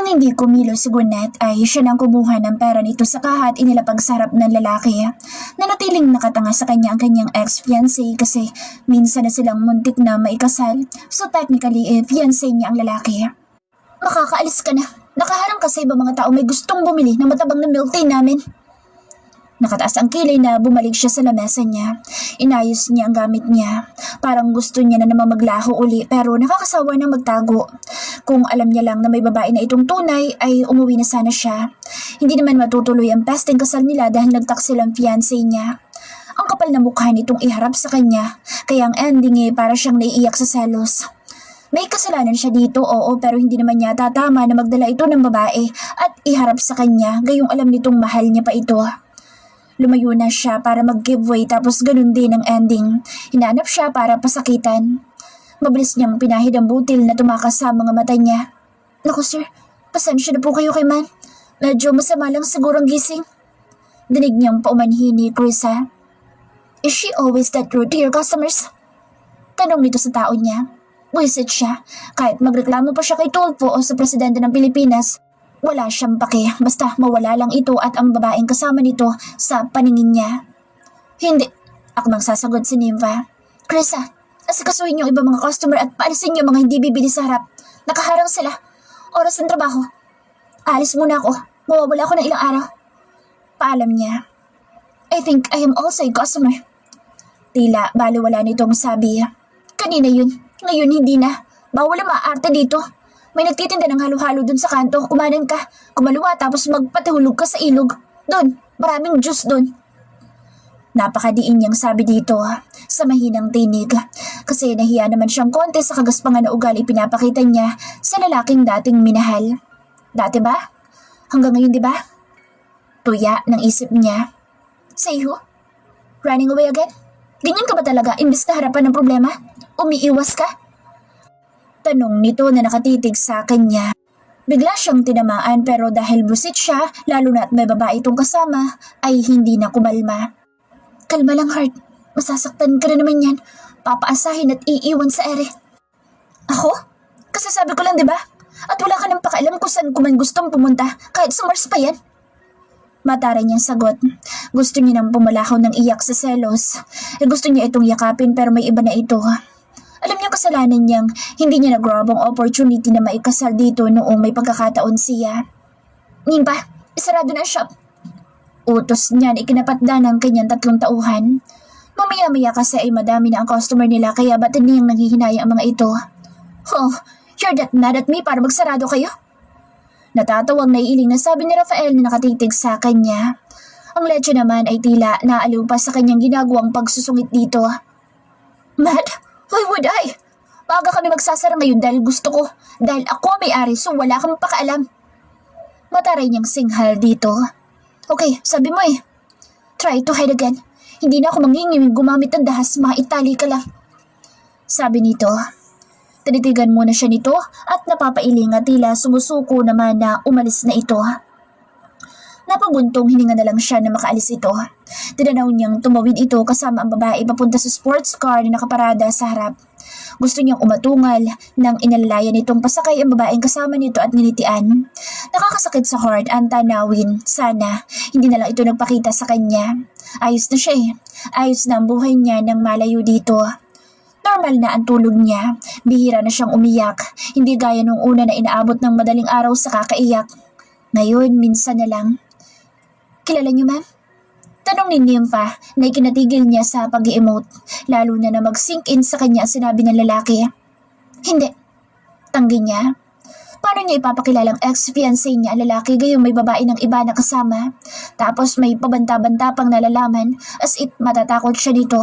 hindi kumilos si Gwyneth ay siya nang kumuha ng pera nito sa kaha at inilapag sa harap ng lalaki. Nanatiling nakatanga sa kanya ang kanyang ex-fiancé kasi minsan na silang muntik na maikasal. So technically, fiancé niya ang lalaki. Makakaalis ka na. Nakaharang ka sa ibang mga tao may gustong bumili ng matabang na milk tea namin. Nakataas ang kilay na bumalik siya sa lamesa niya. Inayos niya ang gamit niya. Parang gusto niya na naman maglaho uli pero nakakasawa na magtago. Kung alam niya lang na may babae na itong tunay ay umuwi na sana siya. Hindi naman matutuloy ang pesteng kasal nila dahil nagtaksi lang fiancé niya. Ang kapal na mukha nitong iharap sa kanya kaya ang ending para siyang naiiyak sa selos. May kasalanan siya dito, oo, pero hindi naman niya tama na magdala ito ng babae at iharap sa kanya gayong alam nitong mahal niya pa ito. Lumayo na siya para mag-giveaway tapos ganun din ang ending. Hinanap siya para pasakitan. Mabilis niyang pinahid ang butil na tumakas sa mga mata niya. Naku sir, pasensya na po kayo kay Man. Medyo masama lang siguro ang gising. Dinig niyang paumanhin ni Krisa. Is she always that rude to your customers? Tanong nito sa tao niya. Buisit siya. Kahit magreklamo pa siya kay Tulfo o sa presidente ng Pilipinas, wala siyang pake, basta mawala lang ito at ang babaeng kasama nito sa paningin niya. Hindi, ako bang sasagot si Nympha. Krisa, asikasuhin yung ibang mga customer at paalisin yung mga hindi bibili sa harap. Nakaharang sila. Oras ng trabaho. Alis muna ako. Mawawala ako ng ilang araw. Paalam niya. I think I am also a customer. Tila baliwala nitong sabi. Kanina yun, ngayon hindi na. Bawal ang maaarte dito. May nagtitinda ng halo-halo dun sa kanto. Kumanan ka, kumaluwa tapos magpatihulog ka sa ilog. Dun, maraming juice dun. Napakadiin niyang sabi dito sa mahinang tinig. Kasi nahiya naman siyang konti sa kagaspangan na ugali pinapakita niya sa lalaking dating minahal. Dati ba? Hanggang ngayon di ba? Tuya ng isip niya. Say who? Running away again? Ganyan ka ba talaga imbis na harapan ng problema? Umiiwas ka? Tanong nito na nakatitig sa kanya. Bigla siyang tinamaan pero dahil busit siya, lalo na at may babae itong kasama, ay hindi na kumalma. Kalma lang heart, masasaktan ka na naman yan. Papaasahin at iiwan sa ere. Ako? Kasasabi ko lang diba? At wala ka nang pakialam kung saan ko man gustong pumunta, kahit sa Mars pa yan. Mataray niyang sagot. Gusto niya nang pumalakaw ng iyak sa selos. Gusto niya itong yakapin pero may iba na ito. Alam niyang kasalanan niyang hindi niya nag-grab ang opportunity na maikasal dito noong may pagkakataon siya. Nympha, isarado na ang shop. Utos niya na ikinapatda ng kanyang 3 tauhan. Mamaya-maya kasi ay madami na ang customer nila kaya ba't niyang nanghihinaya ang mga ito? Oh, you're that mad at me para magsarado kayo? Natatawang naiiling na sabi ni Rafael na nakatitig sa kanya. Ang leche naman ay tila naaliw pa sa kanyang ginagawang pagsusungit dito. Mad? Why would I? Maaga kami magsasara ngayon dahil gusto ko. Dahil ako may-ari so wala kang pakaalam. Mataray niyang singhal dito. Okay, sabi mo Try to hide again. Hindi na ako mangingiming gumamit ng dahas, maitali ka lang. Sabi nito. Tinitigan muna siya nito at napapailing at tila sumusuko naman na umalis na ito. Napabuntong hininga na lang siya na makaalis ito. Tinanaw niyang tumawid ito kasama ang babae papunta sa sports car na nakaparada sa harap. Gusto niyang umatungal nang inalalayan nitong pasakay ang babaeng kasama nito at nilitian. Nakakasakit sa heart ang tanawin. Sana hindi na lang ito nagpakita sa kanya. Ayos na siya Ayos na ang buhay niya nang malayo dito. Normal na ang tulog niya. Bihira na siyang umiyak. Hindi gaya nung una na inaabot ng madaling araw sa kakaiyak. Ngayon, minsan na lang. Kilala niyo, ma'am? Tanong ni Nympha na ikinatigil niya sa pag-i-emote, lalo na mag-sink in sa kanya ang sinabi ng lalaki. Hindi. Tanggi niya. Paano niya ipapakilalang ex-fiancé niya ang lalaki gayong may babae ng iba na kasama? Tapos may pabanta-banta pang nalalaman as if matatakot siya dito.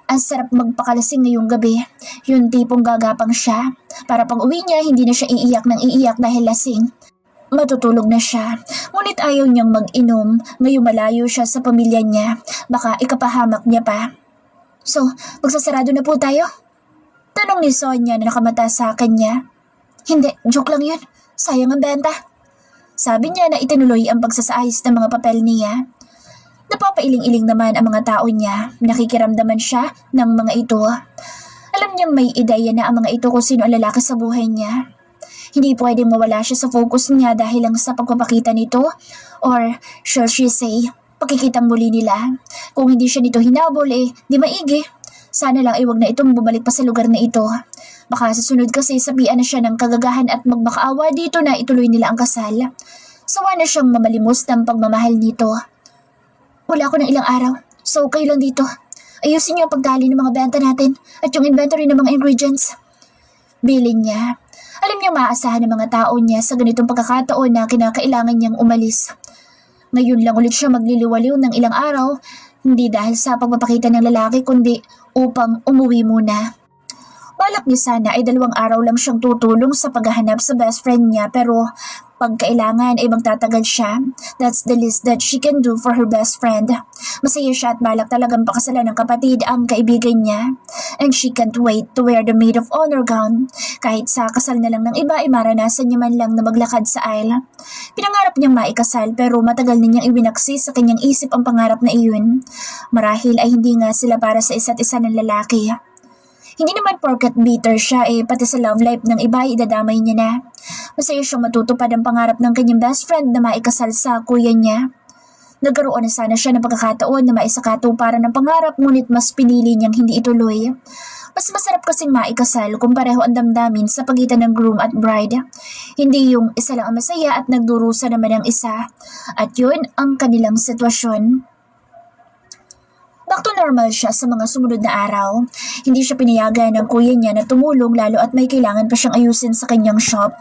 Ang sarap magpakalasing ngayong gabi. Yung tipong gagapang siya. Para pag uwi niya, hindi na siya iiyak ng iiyak dahil lasing. Matutulog na siya, ngunit ayaw niyang mag-inom ngayong malayo siya sa pamilya niya, baka ikapahamak niya pa. So, magsasarado na po tayo? Tanong ni Sonia na nakamata sa kanya. Hindi, joke lang yun. Sayang ang benta. Sabi niya na itinuloy ang pagsasaayos ng mga papel niya. Napapailing-iling naman ang mga tao niya, nakikiramdaman siya ng mga ito. Alam niyang may ideya na ang mga ito kung sino ang lalaki sa buhay niya. Hindi pwedeng mawala siya sa focus niya dahil lang sa pagpapakita nito or shall she say, pakikitang muli nila. Kung hindi siya nito hinabol di maigi. Sana lang wag na itong bumalik pa sa lugar na ito. Baka sa sunod kasi sabihan na siya ng kagagahan at magmakaawa dito na ituloy nila ang kasal. Sawa na siyang mamalimos ng pagmamahal nito. Wala ako ng ilang araw, so kayo lang dito. Ayusin niyo ang pagdali ng mga benta natin at yung inventory ng mga ingredients. Bilin niya. Alam niya maaasahan ng mga tao niya sa ganitong pagkakataon na kinakailangan niyang umalis. Ngayon lang ulit siya magliliwaliw ng ilang araw, hindi dahil sa pagpapakita ng lalaki kundi upang umuwi muna. Balak niya sana ay 2 araw lang siyang tutulong sa paghahanap sa best friend niya pero pag kailangan ay magtatagal siya. That's the least that she can do for her best friend. Masaya siya at balak talagang pakasalan ng kapatid ang kaibigan niya. And she can't wait to wear the maid of honor gown. Kahit sa kasal na lang ng iba ay maranasan niya man lang na maglakad sa aisle. Pinangarap niyang maikasal pero matagal na niyang ibinaksi sa kanyang isip ang pangarap na iyon. Marahil ay hindi nga sila para sa isa't isa ng lalaki. Hindi naman porket bitter siya pati sa love life ng iba ay idadamay niya na. Masaya siyang matutupad ang pangarap ng kanyang best friend na maikasal sa kuya niya. Nagkaroon na sana siya ng pagkakataon na maisakatuparan ng pangarap ngunit mas pinili niyang hindi ituloy. Mas masarap kasing maikasal kung pareho ang damdamin sa pagitan ng groom at bride. Hindi yung isa lang ang masaya at nagdurusa naman ang isa. At yun ang kanilang sitwasyon. Back to normal siya sa mga sumunod na araw. Hindi siya pinayagan ng kuya niya na tumulong lalo at may kailangan pa siyang ayusin sa kanyang shop.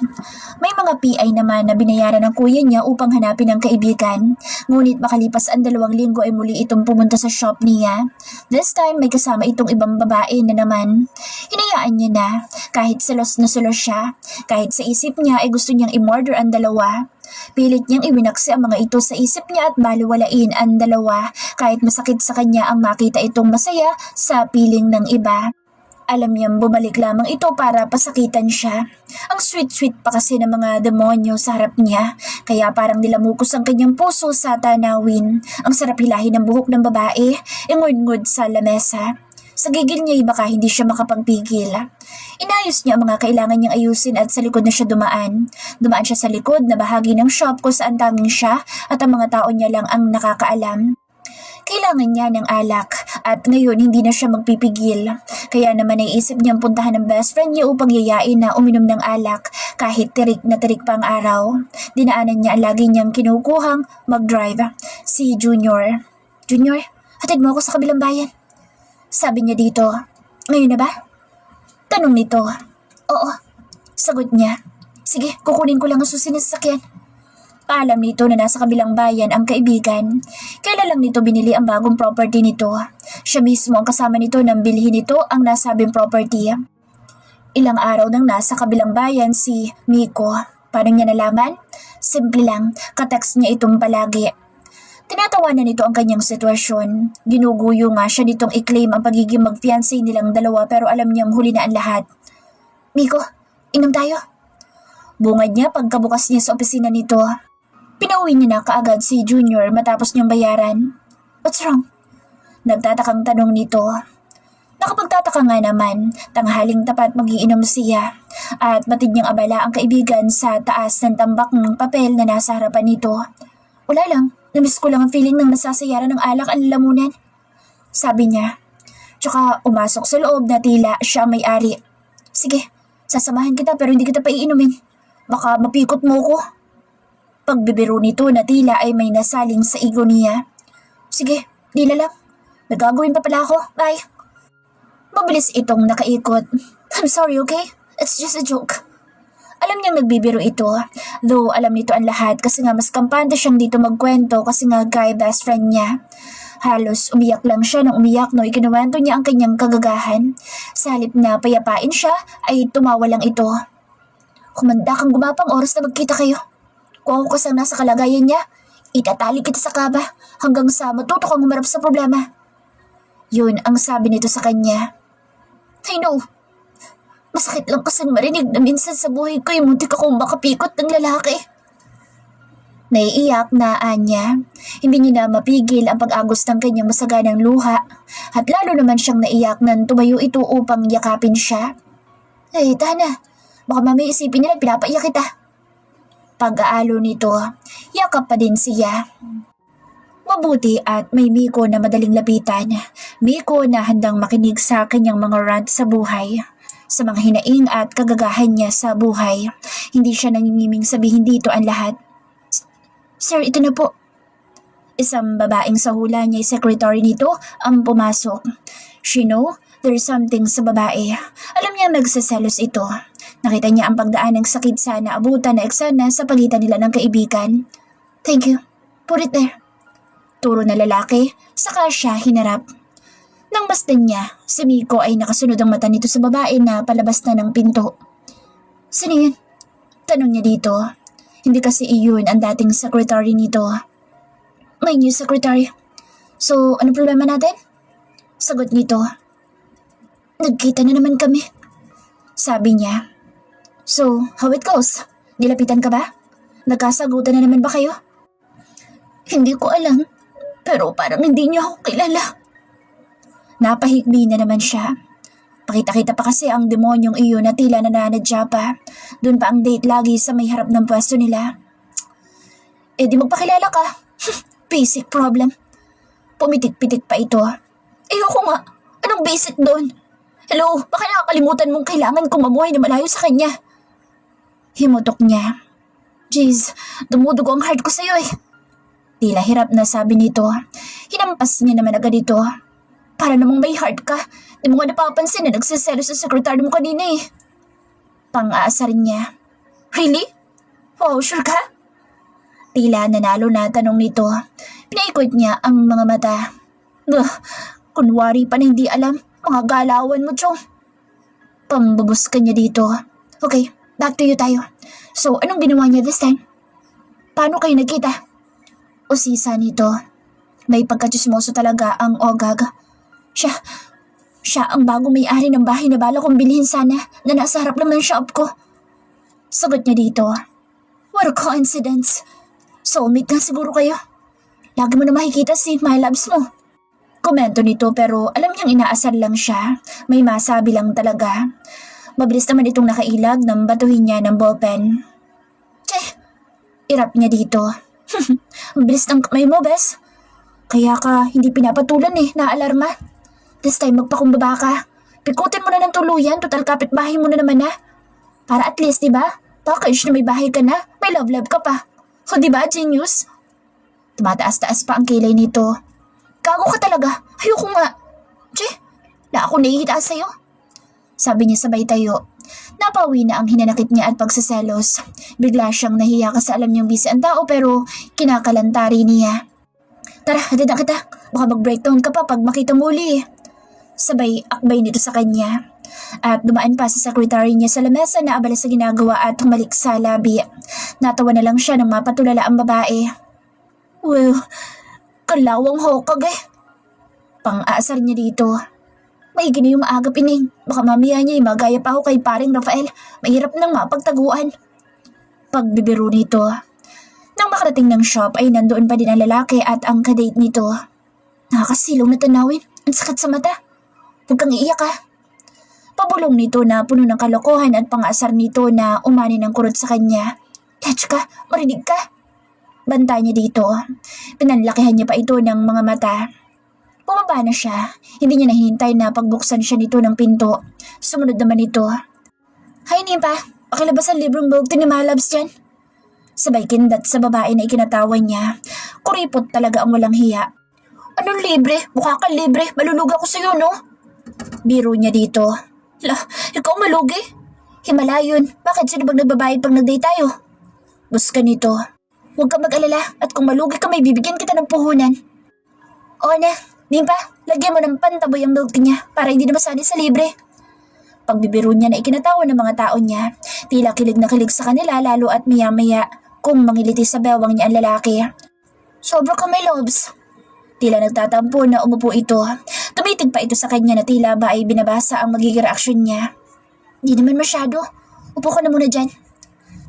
May mga PI naman na binayaran ng kuya niya upang hanapin ang kaibigan. Ngunit makalipas ang 2 linggo ay muli itong pumunta sa shop niya. This time may kasama itong ibang babae na naman. Hinayaan niya na kahit selos na selos siya. Kahit sa isip niya ay gusto niyang i-murder ang 2. Pilit niyang iwinaksi ang mga ito sa isip niya at baliwalain ang 2 kahit masakit sa kanya ang makita itong masaya sa piling ng iba. Alam niyang bumalik lamang ito para pasakitan siya. Ang sweet-sweet pa kasi ng mga demonyo sa harap niya, kaya parang nilamukos ang kanyang puso sa tanawin. Ang sarap hilahin ng buhok ng babae, ingud-ngud sa lamesa. Sa gigil niya baka hindi siya makapagpigil. Inayos niya ang mga kailangan niyang ayusin at sa likod na siya dumaan. Dumaan siya sa likod na bahagi ng shop kung saan tanging siya at ang mga tao niya lang ang nakakaalam. Kailangan niya ng alak at ngayon hindi na siya magpipigil. Kaya naman naisip niyang puntahan ng best friend niya upang yayain na uminom ng alak kahit tirik na tirik pa ang araw. Dinaanan niya ang lagi niyang kinukuhang mag-drive, si Junior. Junior, hatid mo ako sa kabilang bayan. Sabi niya dito. Ngayon na ba? Tanong nito. Oo, sagot niya. Sige, kukunin ko lang ang susi ng sasakyan. Paalam nito na nasa kabilang bayan ang kaibigan. Kailan lang nito binili ang bagong property nito. Siya mismo ang kasama nito nang bilhin nito ang nasabing property. Ilang araw nang nasa kabilang bayan si Miko. Paano niya nalaman? Simple lang, katext niya itong palagi. Tinatawanan nito ang kanyang sitwasyon. Ginuguyo nga siya nitong i-claim ang pagiging mag-fiancé nilang 2 pero alam niyang huli na ang lahat. Miko, inom tayo. Bungad niya pagkabukas niya sa opisina nito. Pinauwi niya na kaagad si Junior matapos niyang bayaran. What's wrong? Nagtatakang tanong nito. Nakapagtataka nga naman, tanghaling tapat magiinom siya at batid niyang abala ang kaibigan sa taas ng tambak ng papel na nasa harapan nito. Wala lang. Namiss ko lang ang feeling ng nasasayaran ng alak ang lalamunan. Sabi niya. Tsaka umasok sa loob na tila siya ang may-ari. Sige, sasamahan kita pero hindi kita paiinumin. Baka mapikot mo ko. Pagbibiro nito na tila ay may nasaling sa ego niya. Sige, di lang. Nagagawin pa pala ako. Bye. Mabilis itong nakaikot. I'm sorry, okay? It's just a joke. Alam niyang nagbibiro ito, though alam nito ang lahat kasi nga mas kampante siyang dito magkwento kasi nga guy best friend niya. Halos umiyak lang siya nang umiyak no ikinuwento niya ang kanyang kagagahan. Sa halip na payapain siya ay tumawa lang ito. Kumanda kang gumapang oras na magkita kayo. Kung ako kasang nasa kalagayan niya, itatali kita sa kaba hanggang sa matuto kang humarap sa problema. Yun ang sabi nito sa kanya. I know. Masakit lang kasing marinig na minsan sa buhay ko yung muntik akong makapikot ng lalaki. Naiiyak na Anya. Hindi niya na mapigil ang pag-agos ng kanyang masaganang luha at lalo naman siyang naiyak nang tumayo ito upang yakapin siya. Ay, Tana, Baka mamaya isipin nila pinapaiyak kita. Pag-aalo nito, yakap pa din siya. Mabuti at may Miko na madaling lapitan. Miko na handang makinig sa kanyang mga rant sa buhay. Sa mga hinaing at kagagahan niya sa buhay. Hindi siya nangingiming sabihin dito ang lahat. Sir, ito na po. Isang babaeng sa hula niya secretary nito ang pumasok. She know there's something sa babae. Alam niya nagsaselos ito. Nakita niya ang pagdaan ng sakit sa naabutan na eksena sa pagitan nila ng kaibigan. Thank you. Put it there. Turo na lalaki, saka siya hinarap. Nang masdan niya, si Miko ay nakasunod ang mata nito sa babae na palabas na ng pinto. Sino yun? Tanong niya dito. Hindi kasi iyon ang dating secretary nito. May new secretary. So, ano problema natin? Sagot nito. Nagkita na naman kami. Sabi niya. So, how it goes? Nilapitan ka ba? Nagkasagutan na naman ba kayo? Hindi ko alam, pero parang hindi niya ako kilala. Napahikbi na naman siya. Pakita-kita pa kasi ang demonyong iyon na tila nananadya pa. Doon pa ang date lagi sa may harap ng pwesto nila. Eh di magpakilala ka. Basic problem. Pumitik-pitik pa ito. Ayoko nga. Anong basic doon? Hello, baka nakakalimutan mong kailangan kong mamuhay na malayo sa kanya. Himutok niya. Jeez, dumudugo ang heart ko sa'yo eh. Tila hirap na sabi nito. Hinampas niya naman agad ito. Para namang may heart ka. Di mo nga napapansin na nagsiselo sa sekretary mo kanina eh. Pang-aasar niya. Really? Wow, sure ka? Tila nanalo na tanong nito. Pinaikot niya ang mga mata. Kunwari pa na hindi alam. Mga galawan mo, Chong. Pambubus ka niya dito. Okay, back to you tayo. So, anong ginawa niya this time? Paano kayo nagkita? Usisa nito. May pagkatsismoso talaga ang Ogag. Siya ang bagong may-ari ng bahay na bala kong bilhin sana na nasa harap lang ng shop ko. Sagot niya dito. What a coincidence. Soulmate nga siguro kayo. Lagi mo na makikita si my loves mo. Komento nito pero alam niyang inaasar lang siya. May masabi lang talaga. Mabilis naman itong nakailag nang batuhin niya ng ballpen. Irap niya dito. Mabilis ng kamay mo, bes. Kaya ka hindi pinapatulan eh, naalarma. This time magpakumbaba ka. Pikutin mo na ng tuluyan, total kapitbahay mo na naman na. Para at least, diba? Package na may bahay ka na, may love ka pa. O diba, genius? Tumataas-taas pa ang kilay nito. Gago ka talaga, ayoko nga. Na ako nahihita sa'yo. Sabi niya sabay tayo. Napawi na ang hinanakit niya at pagsaselos. Bigla siyang nahiya kasi alam niyang busy ang tao pero kinakalantari niya. Tara, hatid na kita. Baka mag-breakdown ka pa pag makita muli. Sabay akbay nito sa kanya. At dumaan pa sa secretary niya sa lamesa na abala sa ginagawa at humalik sa labi. Natawa na lang siya nang mapatulala ang babae. Well, kalawang hokag eh. Pang-aasar niya dito. May yung maaga pining. Baka mamaya niya magaya pa ako kay paring Rafael. Mahirap nang mapagtaguan. Pagbibiro nito. Nang makarating ng shop ay nandoon pa din ang lalaki at ang kadate nito. Nakakasilong na tanawin. Ang sakit sa mata. Huwag kang iiyak ha. Pabulong nito na puno ng kalokohan at pang-asar nito na umani ng kurot sa kanya. Catch ka, marinig ka. Banta niya dito. Pinanlakihan niya pa ito ng mga mata. Bumaba na siya. Hindi niya nahihintay na pagbuksan siya nito ng pinto. Sumunod naman ito. Hay Nimpa, pakilabas ang librong bulk ni Malabs dyan. Sabay kindat sa babae na ikinatawan niya. Kuripot talaga ang walang hiya. Anong libre? Mukha kang libre. Maluluga ko sa'yo, no? Biro niya dito. Ikaw malugi? Himala yun. Bakit sino bang nagbabayad pag nag-date tayo? Bus ka nito. Huwag ka mag-alala at kung malugi ka may bibigyan kita ng puhunan. O na, Nimpa, lagyan mo ng pantaboy ang milk niya para hindi na masali sa libre. Pagbibiro niya na ikinatawa ng mga tao niya, tila kilig na kilig sa kanila lalo at maya-maya kung mangiliti sa bewang niya ang lalaki. Sobra ka may lobs. Tila nagtatampo na umupo ito. Tumitig pa ito sa kanya na tila ba ay binabasa ang magiging reaksyon niya. Di naman masyado. Upo ka na muna dyan.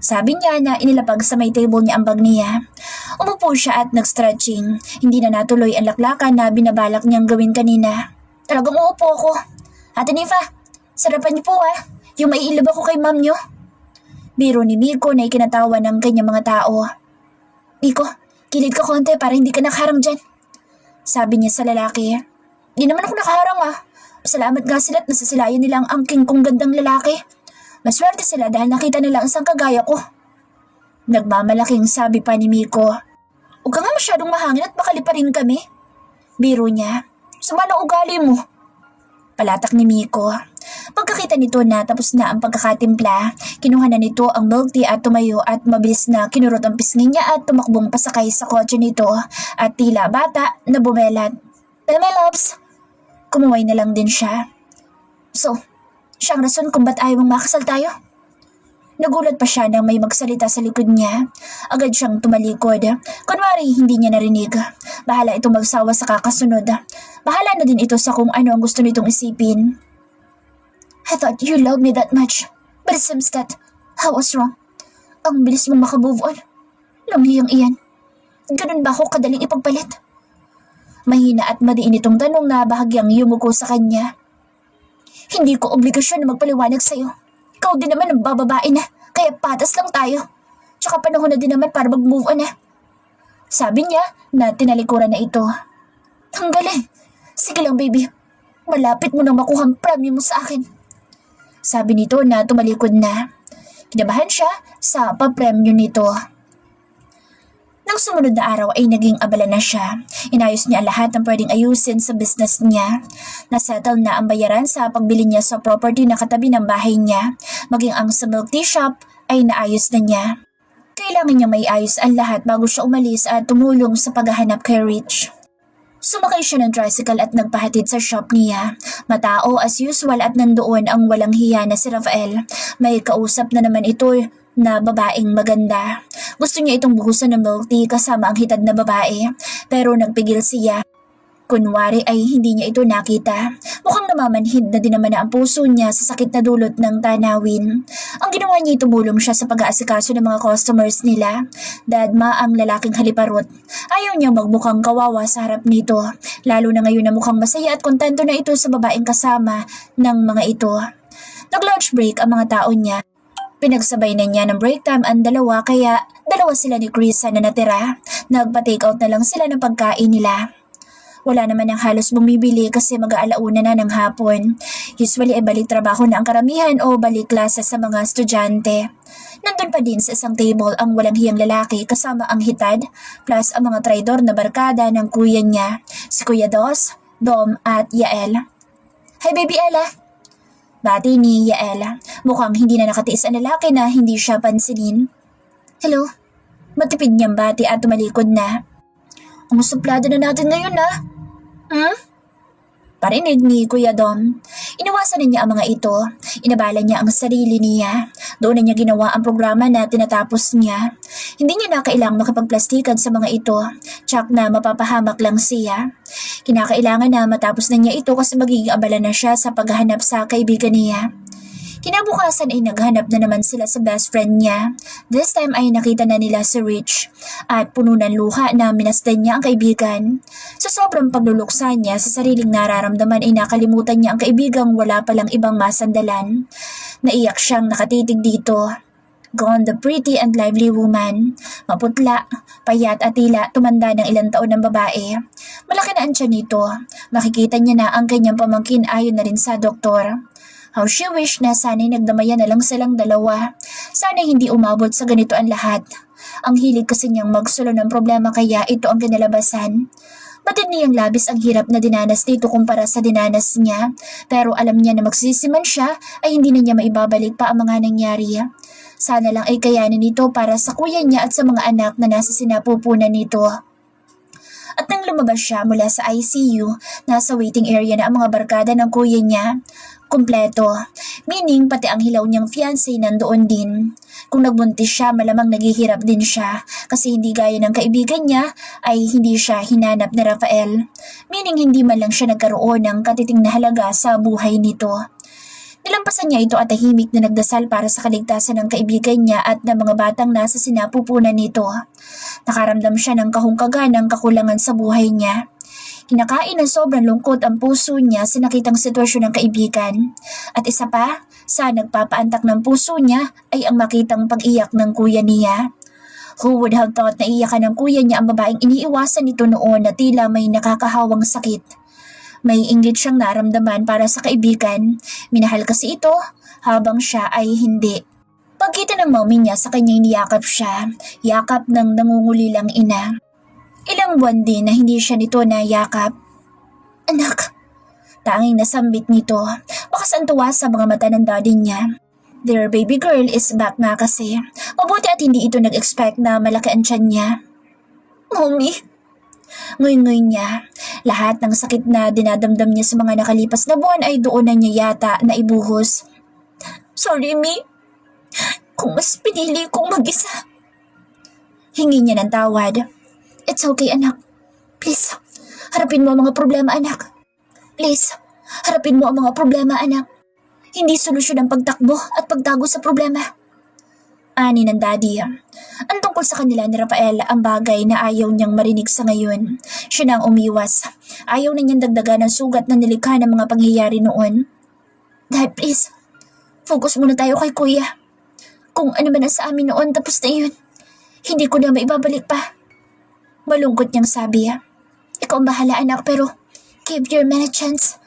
Sabi niya na inilapag sa may table niya ang bag niya. Umupo siya at nag-stretching. Hindi na natuloy ang laklakan na binabalak niyang gawin kanina. Talagang uupo ako. Ate Nifa, sarapan niyo po ah. Yung maiilab ako kay ma'am niyo. Biro ni Miko na ikinatawa ng kanyang mga tao. Miko, kilid ka konti para hindi ka nakaharang dyan. Sabi niya sa lalaki. Di naman ako nakaharang ah. Salamat nga sila at nasasilayan nila ang angking kong gandang lalaki. Maswerte sila dahil nakita nila ang isang kagaya ko. Nagmamalaking sabi pa ni Miko. Huwag ka nga masyadong mahangin at baka liparin kami. Biro niya. Sama ng ugali mo. Palatak ni Miko. Pagkakita nito na tapos na ang pagkakatimpla, kinuha na nito ang milk tea at tumayo at mabilis na kinurot ang pisngi niya at tumakbong pasakay sa kotse nito at tila bata na bumelat. Pero my loves, kumuway na lang din siya. So, siyang rason kung ba't ayaw mong makasal tayo? Nagulat pa siya nang may magsalita sa likod niya. Agad siyang tumalikod. Kunwari hindi niya narinig. Bahala itong magsawa sa kakasunod. Bahala na din ito sa kung ano ang gusto nitong isipin. I thought you loved me that much. But it seems that I was wrong. Ang bilis mong makamove on. Langhiyang iyan. Ganun ba ako kadaling ipagpalit? Mahina at madiin itong tanong na bahagyang yumuko sa kanya. Hindi ko obligasyon na magpaliwanag sa'yo. Ikaw din naman ang bababae na, kaya patas lang tayo. Tsaka panahon na din naman para mag-move on na. Sabi niya na tinalikuran na ito. Ang galing. Sige lang baby. Malapit mo nang makuha ang premyo mo sa akin. Sabi nito na tumalikod na. Kinabahan siya sa papremyo nito. Nang sumunod na araw ay naging abala na siya. Inayos niya lahat ng pwedeng ayusin sa business niya. Nasettle na ang bayaran sa pagbili niya sa property na katabi ng bahay niya. Maging ang sa milk tea shop ay naayos na niya. Kailangan niya may ayos ang lahat bago siya umalis at tumulong sa paghahanap kay Rich. Sumakay siya ng tricycle at nagpahatid sa shop niya. Matao as usual at nandoon ang walang hiya na si Rafael. May kausap na naman ito na babaeng maganda. Gusto niya itong buhusan ng milk tea kasama ang hitad na babae, pero nagpigil siya. Kunwari ay hindi niya ito nakita. Mukhang namamanhid na din naman na ang puso niya sa sakit na dulot ng tanawin. Ang ginawa niya tumulong siya sa pag-aasikaso ng mga customers nila. Dadma ang lalaking haliparot. Ayaw niya magmukhang kawawa sa harap nito, lalo na ngayon na mukhang masaya at kontento na ito sa babaeng kasama ng mga ito. Nag-lunch break ang mga tao niya. Pinagsabay na niya ng break time ang dalawa kaya dalawa sila ni Krisa na natira. Nagpa-take out na lang sila ng pagkain nila. Wala naman ang halos bumibili kasi mag-aalauna na ng hapon. Usually ay balik trabaho na ang karamihan o balik klase sa mga estudyante. Nandun pa din sa isang table ang walang hiyang lalaki kasama ang hitad plus ang mga traidor na barkada ng kuya niya, si Kuya Dos, Dom at Yael. Hi baby Ella! Bati ni Yael. Mukhang hindi na nakatiis ang lalaki na hindi siya pansinin. Hello? Matipid niyang bati at tumalikod na. Ang suplado na natin ngayon na. Parinig ni Kuya Dom. Iniwasan niya ang mga ito. Inabala niya ang sarili niya. Doon na niya ginawa ang programa na tinatapos niya. Hindi niya na kailangang makipagplastikan sa mga ito. Tsak na mapapahamak lang siya. Kinakailangan na matapos na niya ito kasi magiging abala na siya sa paghahanap sa kaibigan niya. Kinabukasan ay naghanap na naman sila sa best friend niya. This time ay nakita na nila si Rich at puno ng luha na minasdan niya ang kaibigan. Sa sobrang pagluluksa niya sa sariling nararamdaman ay nakalimutan niya ang kaibigang wala palang ibang masandalan. Naiyak siyang nakatitig dito. Gone the pretty and lively woman. Maputla, payat at tila tumanda ng ilang taon ng babae. Malaki na ang tiyan nito. Makikita niya na ang kanyang pamangkin ayon na rin sa doktor. How she wish na sana'y nagdamaya na lang silang dalawa. Sana'y hindi umabot sa ganito ang lahat. Ang hilig kasi niyang magsulo ng problema kaya ito ang kinalabasan. Batid niyang labis ang hirap na dinanas dito kumpara sa dinanas niya. Pero alam niya na magsisiman siya ay hindi na niya maibabalik pa ang mga nangyari. Sana lang ay kayanin nito para sa kuya niya at sa mga anak na nasa sinapupunan nito. At nang lumabas siya mula sa ICU, nasa waiting area na ang mga barkada ng kuya niya. Kumpleto, meaning pati ang hilaw niyang fiancé nandoon din. Kung nagbuntis siya, malamang naghihirap din siya kasi hindi gaya ng kaibigan niya ay hindi siya hinanap ni Rafael. Meaning hindi man lang siya nagkaroon ng katiting na halaga sa buhay nito. Nilampasan niya ito at tahimik na nagdasal para sa kaligtasan ng kaibigan niya at ng mga batang nasa sinapupunan nito. Nakaramdam siya ng kahungkagan ng kakulangan sa buhay niya. Kinakain ng sobrang lungkot ang puso niya sa nakitang sitwasyon ng kaibigan. At isa pa, sa nagpapaantak ng puso niya ay ang makitang pag-iyak ng kuya niya. Who would have thought na iyakan ng kuya niya ang babaeng iniiwasan nito noon na tila may nakakahawang sakit. May inggit siyang naramdaman para sa kaibigan. Minahal kasi ito habang siya ay hindi. Pagkita ng mommy niya sa kanya niyakap siya, yakap ng nangungulilang ina. Ilang buwan din na hindi siya nito nayakap. Anak, tanging nasambit nito, bakas ang tuwa sa mga mata ng daddy niya. Their baby girl is back nga kasi. Mabuti at hindi ito nag-expect na malaki ang tiyan niya. Mommy, nguy-nguy niya. Lahat ng sakit na dinadamdam niya sa mga nakalipas na buwan ay doon na niya yata na ibuhos. Sorry, Mi. Kung mas pinili kong mag-isa. Hingi niya ng tawad. It's okay, anak. Please, harapin mo ang mga problema, anak. Please, harapin mo ang mga problema, anak. Hindi solusyon ang pagtakbo at pagtago sa problema. Ani ng daddy. Ang tungkol sa kanila ni Rafael ang bagay na ayaw niyang marinig sa ngayon. Siya na ang umiwas. Ayaw na niyang dagdagan ang sugat na nilikha ng mga pangyayari noon. Dad, please. Focus muna tayo kay kuya. Kung ano man ang sa amin noon, tapos na yun. Hindi ko na maibabalik pa. Malungkot niyang sabi. Ikaw ang bahala, anak, pero give your man a chance.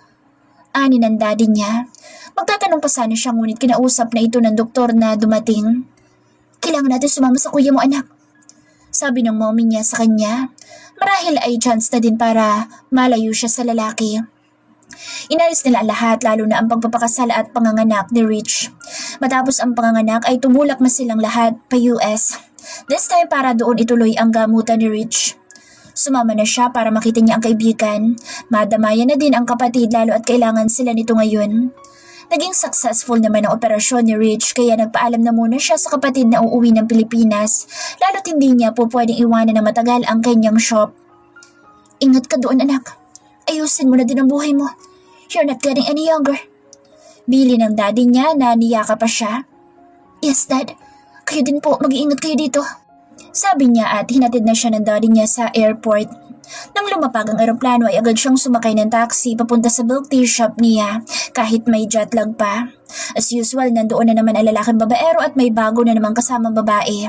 Ani ng daddy niya. Magtatanong pa sana siya ngunit kinausap na ito ng doktor na dumating. Kailangan natin sumama sa kuya mo, anak. Sabi ng mommy niya sa kanya. Marahil ay chance na din para malayo siya sa lalaki. Inalis nila lahat lalo na ang pagpapakasal at panganganak ni Rich. Matapos ang panganganak ay tumulak na silang lahat pa US. This time para doon ituloy ang gamutan ni Rich. Sumama na siya para makita niya ang kaibigan. Madamayan na din ang kapatid lalo at kailangan sila nito ngayon. Naging successful naman ang operasyon ni Rich kaya nagpaalam na muna siya sa kapatid na uuwi ng Pilipinas. Lalo't hindi niya po pwedeng iwanan na matagal ang kanyang shop. Ingat ka doon, anak. Ayusin mo na din ang buhay mo. You're not getting any younger. Bili ng daddy niya na niyaka pa siya. Yes, Dad. Kayo din po, mag-iingat kayo dito. Sabi niya at hinatid na siya ng daddy niya sa airport. Nang lumapag ang eroplano ay agad siyang sumakay ng taxi papunta sa milk tea shop niya kahit may jet lag pa. As usual, nandoon na naman ang lalaking babaero at may bago na namang kasamang babae.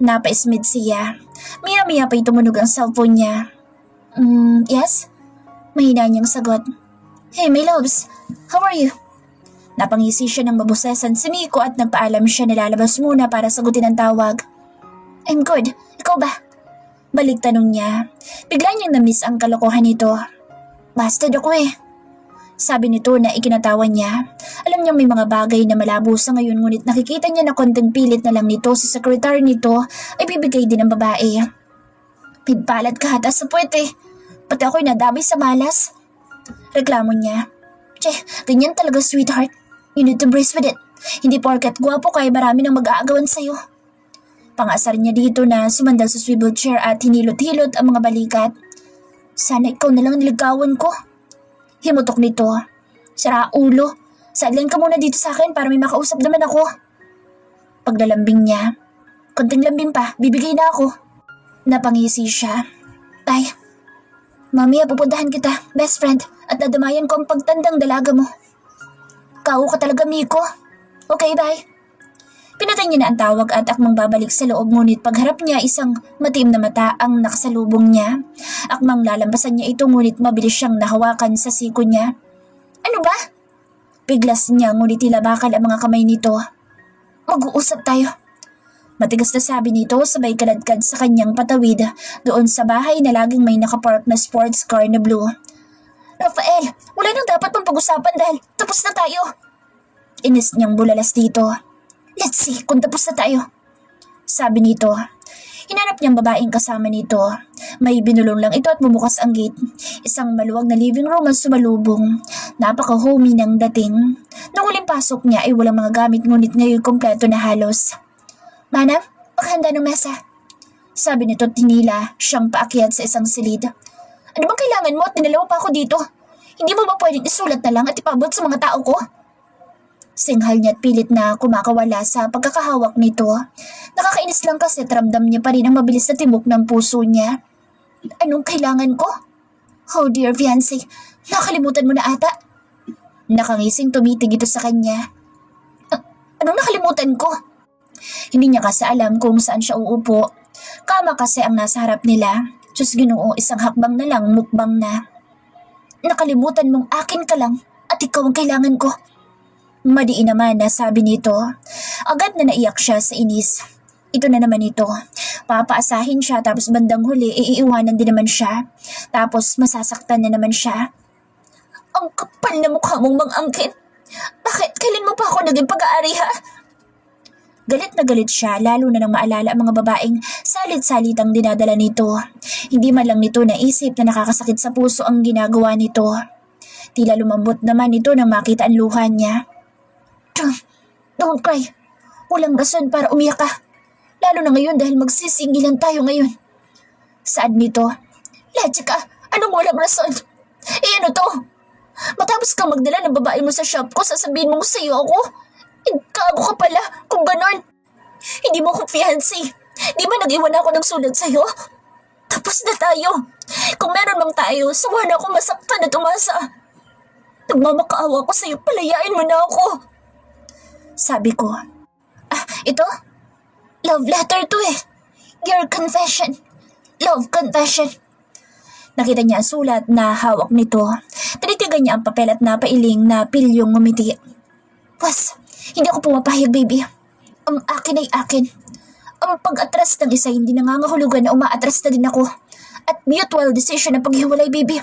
Napaismid siya. Maya-maya pa'y tumunog ang cellphone niya. Yes? Mahina niyang sagot. Hey, my loves. How are you? Napangisi siya ng mabusesan si Miko at nagpaalam siya na lalabas muna para sagutin ang tawag. I'm good. Ikaw ba? Balik tanong niya. Bigla niyang na-miss ang kalokohan nito. Bastard ako eh. Sabi nito na ikinatawa niya. Alam niyang may mga bagay na malabo sa ngayon ngunit nakikita niya na konting pilit na lang nito sa sekretary nito ay bibigay din ng babae. Pidpalat ka hata sa puwet eh. Pati ako'y nadami sa malas. Reklamo niya. Che, ganyan talaga sweetheart. You need to brace with it. Hindi porket gwapo ka ay marami nang mag-aagawan sa'yo. Pangasar niya dito na sumandal sa swivel chair at hinilot-hilot ang mga balikat. Sana ikaw na lang niligawan ko. Himutok nito. Sira ulo. Sideline ka muna dito sa akin para may makausap naman ako. Paglalambing niya. Konting lambing pa, bibigay na ako. Napangisi siya. Tay, mamaya pupuntahan kita, best friend, at dadamayan ko ang pagtandang dalaga mo. Kao ka talaga, Miko. Okay, bye. Pinatay niya na ang tawag at akmang babalik sa loob ngunit pagharap niya isang matiim na mata ang nakasalubong niya. Akmang lalampasan niya ito ngunit mabilis siyang nahawakan sa siko niya. Ano ba? Piglas niya ngunit tila bakal ang mga kamay nito. Mag-uusap tayo. Matigas na sabi nito sabay kaladkad sa kanyang patawid doon sa bahay na laging may nakapark na sports car na blue. Rafael, wala nang dapat pang pag-usapan dahil tapos na tayo. Inis niyang bulalas dito. Let's see kung tapos na tayo. Sabi nito. Hinanap niyang babaeng kasama nito. May binulong lang ito at bumukas ang gate. Isang maluwag na living room ang sumalubong. Napaka-homey ng dating. Nung huling pasok niya ay walang mga gamit ngunit ngayon kompleto na halos. Manang, paghanda ng mesa. Sabi nito tinila siyang paakyat sa isang silid. Ano bang kailangan mo at dinalawa pa ako dito? Hindi mo ba pwedeng isulat na lang at ipabot sa mga tao ko? Singhal niya at pilit na kumakawala sa pagkakahawak nito. Nakakainis lang kasi at ramdam niya pa rin ang mabilis na tibok ng puso niya. Anong kailangan ko? Oh dear fiancé, nakalimutan mo na ata. Nakangising tumitig ito sa kanya. Anong nakalimutan ko? Hindi niya kasi alam kung saan siya uupo. Kama kasi ang nasa harap nila. Diyos Ginoo, isang hakbang na lang, mukbang na. Nakalimutan mong akin ka lang at ikaw ang kailangan ko. Madiin naman na sabi nito. Agad na naiyak siya sa inis. Ito na naman ito. Papaasahin siya tapos bandang huli iiwanan din naman siya. Tapos masasaktan na naman siya. Ang kapal na mukha mong mang-angkin. Bakit? Kailan mo pa ako naging pag-aari ha? Galit na galit siya lalo na nang maalala ang mga babaeng salit-salitang dinadala nito. Hindi man lang nito naisip na nakakasakit sa puso ang ginagawa nito. Tila lumambot naman ito nang makita ang luha niya. Don't cry. Walang rason para umiyak ka. Lalo na ngayon dahil magsisingilan tayo ngayon. Saan nito? Lechika, anong walang rason? Ano to? Matapos kang magdala ng babae mo sa shop ko, sasabihin mong sa'yo ako? Gago ka pala kung ganon. Hindi mo ako fiancé. Di ba nag-iwan ako ng sulat sa'yo? Tapos na tayo. Kung meron mang tayo, sawa na ako masaktan at umasa. Nagmamakaawa ko sa'yo, palayain mo na ako. Sabi ko, ito? Love letter to eh. Your confession. Love confession. Nakita niya ang sulat na hawak nito. Tinitigan niya ang papel at napailing na pilyong ngumiti. Pas, hindi ako pumapayag, baby. Ang akin ay akin. Ang pag-atras ng isa hindi nangangahulugan na umaatras na din ako. At mutual decision ang paghiwalay, baby.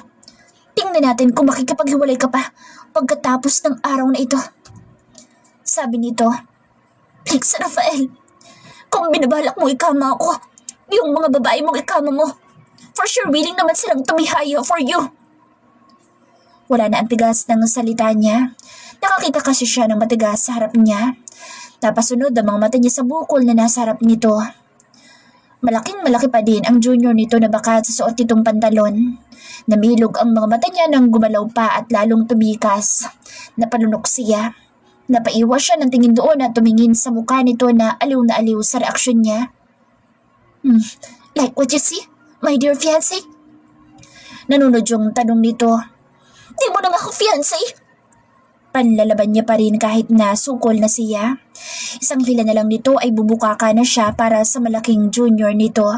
Tingnan natin kung makikipaghiwalay ka pa pagkatapos ng araw na ito. Sabi nito, Please, Rafael, kung binabalak mo ikama ako, yung mga babae mong ikama mo, for sure willing naman silang tumihaya for you. Wala na ang tigas ng salita niya. Nakakita kasi siya ng matigas sa harap niya. Napasunod ang mga mata niya sa bukol na nasa harap nito. Malaking malaki pa din ang junior nito na baka sa suot nitong pantalon. Namilog ang mga mata niya nang gumalaw pa at lalong tumikas. Napalunok siya. Napaiwas siya ng tingin doon at tumingin sa mukha nito na aliw sa reaksyon niya. Like what you see, my dear fiancé? Nanunod yung tanong nito. Di mo na nga ako fiancé? Panlalaban niya pa rin kahit na sukol na siya. Isang hila na lang nito ay bubukaka na siya para sa malaking junior nito.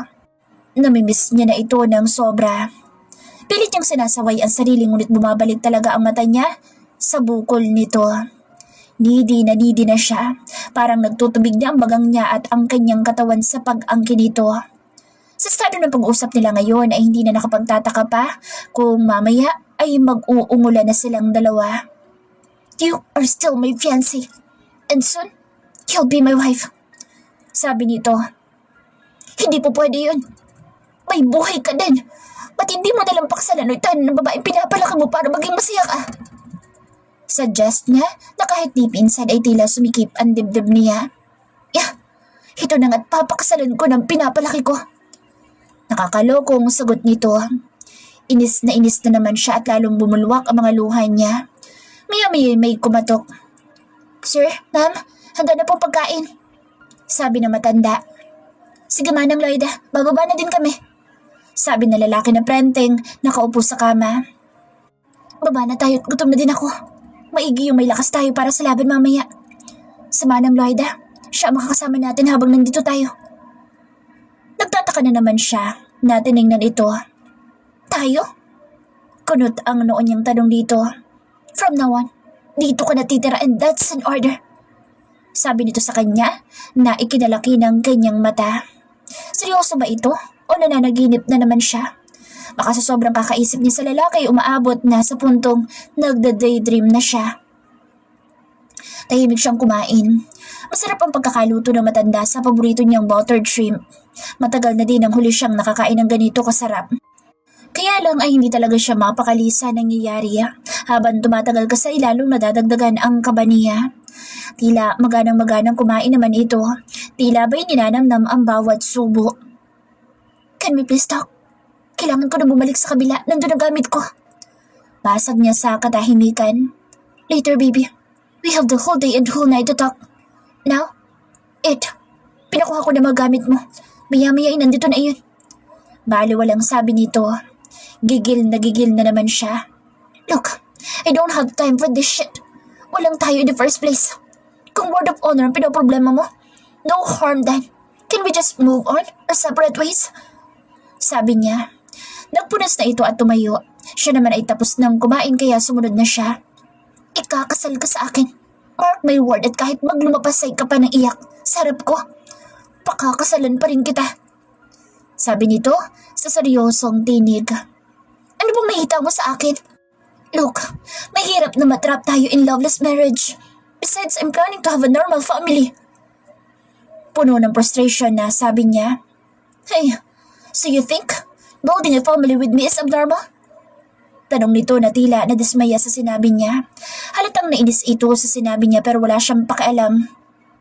Namimiss niya na ito ng sobra. Pilit niyang sinasaway ang sarili ngunit bumabalik talaga ang mata niya sa bukol nito. Nidi na siya. Parang nagtutubig na ang bagang niya at ang kanyang katawan sa pag-angkin nito. Sa estado ng pag-uusap nila ngayon ay hindi na nakapagtataka pa kung mamaya ay mag-uungulan na silang dalawa. You are still my fiancé. And soon, you'll be my wife. Sabi nito. Hindi po pwede yun. May buhay ka din. Ba't hindi mo nalang paksalan o itan ng babaeng pinapalaki mo para maging masaya ka? Suggest niya na kahit deep inside ay tila sumikip ang dibdib niya. Ito na nga't papakasalan ko ng pinapalaki ko. Nakakalokong sagot nito. Inis na naman siya at lalong bumulwak ang mga luha niya. Maya-maya may kumatok. Sir, ma'am, handa na pong pagkain. Sabi na matanda. Sige manang Lloyda, bababa na din kami. Sabi na lalaki na prenteng nakaupo sa kama. Baba na tayo at gutom na din ako. Maigi yung may lakas tayo para sa laban mamaya. Sa manang Lloyda, siya ang makakasama natin habang nandito tayo. Nagtataka na naman siya na tinignan ito. Tayo? Kunot ang noon niyang tanong dito. From now on, dito ka natitira and that's an order. Sabi nito sa kanya na ikinalaki ng kanyang mata. Seryoso ba ito? O nananaginip na naman siya? Baka sa sobrang kakaisip niya sa lalaki umaabot na sa puntong nagda-daydream na siya. Tahimik siyang kumain. Masarap ang pagkakaluto ng matanda sa paborito niyang buttered shrimp. Matagal na din ang huli siyang nakakain ng ganito kasarap. Kaya lang ay hindi talaga siya mapakali sa nangyayari. Habang tumatagal kasi lalong nadadagdagan ang kaba niya. Tila maganang kumain naman ito. Tila ba'y ninanamnam ang bawat subo. Can we please talk? Kailangan ko na bumalik sa kabila. Nandun ang gamit ko. Basag niya sa katahimikan. Later, baby. We have the whole day and whole night to talk. Now, pinakuha ko na mga gamit mo. Maya-maya ay nandito na iyon. Baliwalang sabi nito. Gigil na naman siya. Look, I don't have time for this shit. Walang tayo in the first place. Kung word of honor ang pinoproblema mo, no harm then. Can we just move on or separate ways? Sabi niya. Nagpunas na ito at tumayo. Siya naman ay tapos nang kumain kaya sumunod na siya. Ikakasal ka sa akin. Mark my word at kahit maglumapasay ka pa ng iyak, sarap ko. Pakakasalan pa rin kita. Sabi nito sa seryosong tinig. Ano bang mahita mo sa akin? Look, mahirap na matrap tayo in loveless marriage. Besides, I'm planning to have a normal family. Puno ng frustration na sabi niya. Hey, so you think building a family with me is abnormal? Tanong nito na tila nadismaya sa sinabi niya. Halatang nainis ito sa sinabi niya pero wala siyang pakialam.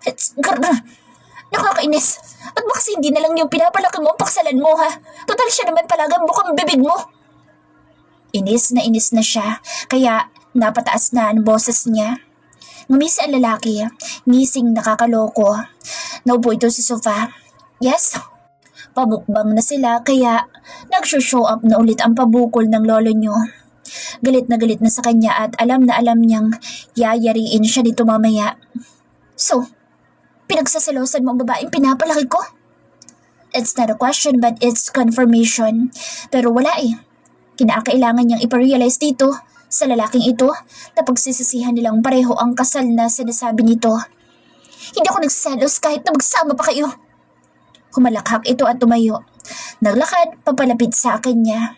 It's nakakainis. At baka hindi na lang yung pinapalaki mo ang paksalan mo ha. Total siya naman palagang bukang bibig mo. Inis na siya kaya napataas na ang boses niya. Ngumisi ang lalaki, ngising nakakaloko. Naupo ito sa sofa. Yes, pabukbang na sila kaya nag-show up na ulit ang pabukol ng lolo niyo. Galit na sa kanya at alam na alam niyang yayariin siya nito mamaya. So, pinagsaselosan mo ang babaeng pinapalaki ko? It's not a question but it's confirmation. Pero wala eh. Kinakailangan niyang iparealize dito sa lalaking ito na pagsisisihan nilang pareho ang kasal na sinasabi nito. Hindi ako nagselos kahit na magsama pa kayo. Humalakhak ito at tumayo. Naglakad papalapit sa akin niya.